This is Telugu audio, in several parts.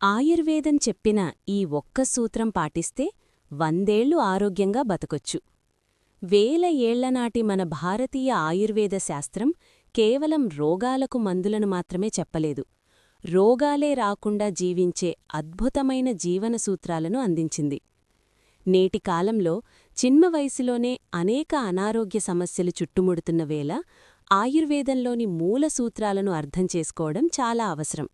ఆయుర్వేదం చెప్పిన ఈ ఒక్క సూత్రం పాటిస్తే 100 ఆరోగ్యంగా బతకొచ్చు. వేల ఏళ్లనాటి మన భారతీయ ఆయుర్వేద శాస్త్రం కేవలం రోగాలకు మందులను మాత్రమే చెప్పలేదు, రోగాలే రాకుండా జీవించే అద్భుతమైన జీవన సూత్రాలను అందించింది. నేటి కాలంలో చిన్న వయసులోనే అనేక అనారోగ్య సమస్యలు చుట్టుముడుతున్న వేళ ఆయుర్వేదంలోని మూల సూత్రాలను అర్థం చేసుకోవడం చాలా అవసరం.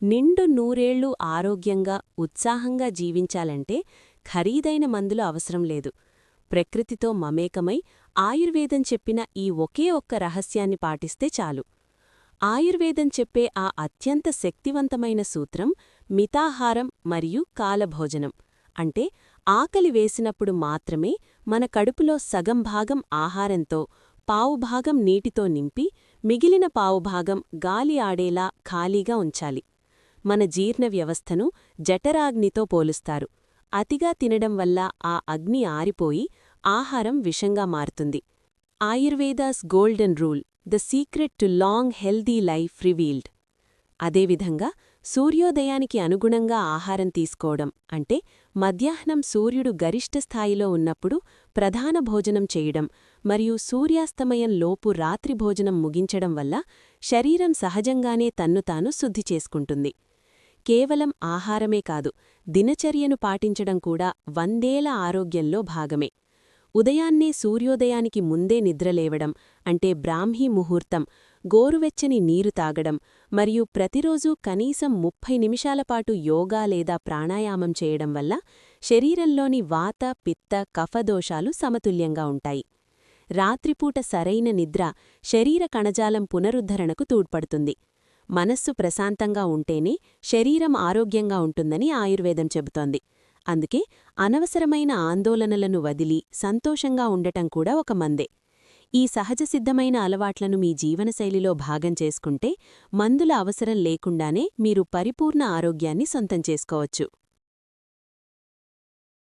నిండు నూరేళ్లు ఆరోగ్యంగా ఉత్సాహంగా జీవించాలంటే ఖరీదైన మందులు అవసరం లేదు. ప్రకృతితో మమేకమై ఆయుర్వేదం చెప్పిన ఈ ఒకే ఒక్క రహస్యాన్ని పాటిస్తే చాలు. ఆయుర్వేదం చెప్పే ఆ అత్యంత శక్తివంతమైన సూత్రం మితాహారం మరియు కాలభోజనం. అంటే ఆకలి వేసినప్పుడు మాత్రమే మన కడుపులో సగం భాగం ఆహారంతో, పావుభాగం నీటితో నింపి మిగిలిన పావుభాగం గాలి ఆడేలా ఖాళీగా ఉంచాలి. మన జీర్ణ వ్యవస్థను జఠరాగ్నితో పోలుస్తారు. అతిగా తినడం వల్ల ఆ అగ్ని ఆరిపోయి ఆహారం విషంగా మారుతుంది. Ayurveda's golden rule, the secret to long healthy life revealed. అదేవిధంగా సూర్యోదయానికి అనుగుణంగా ఆహారం తీసుకోవడం అంటే మధ్యాహ్నం సూర్యుడు గరిష్ట స్థాయిలో ఉన్నప్పుడు ప్రధాన భోజనం చేయడం మరియు సూర్యాస్తమయం లోపు రాత్రి భోజనం ముగించడం వల్ల శరీరం సహజంగానే తన్ను తాను శుద్ధి చేసుకుంటుంది. కేవలం ఆహారమే కాదు, దినచర్యను పాటించడం కూడా 100 ఆరోగ్యంలో భాగమే. ఉదయాన్నే సూర్యోదయానికి ముందే నిద్రలేవడం అంటే బ్రాహ్మీ ముహూర్తం, గోరువెచ్చని నీరు తాగడం మరియు ప్రతిరోజూ కనీసం 30 నిమిషాలపాటు యోగా లేదా ప్రాణాయామం చేయడం వల్ల శరీరంలోని వాత, పిత్త, కఫదోషాలు సమతుల్యంగా ఉంటాయి. రాత్రిపూట సరైన నిద్ర శరీర కణజాలం పునరుద్ధరణకు తోడ్పడుతుంది. మనస్సు ప్రశాంతంగా ఉంటేనే శరీరం ఆరోగ్యంగా ఉంటుందని ఆయుర్వేదం చెబుతోంది. అందుకే అనవసరమైన ఆందోళనలను వదిలి సంతోషంగా ఉండటం కూడా ఒక మందే. ఈ సహజసిద్ధమైన అలవాట్లను మీ జీవనశైలిలో భాగం చేసుకుంటే మందుల అవసరం లేకుండానే మీరు పరిపూర్ణ ఆరోగ్యాన్ని సొంతం చేసుకోవచ్చు.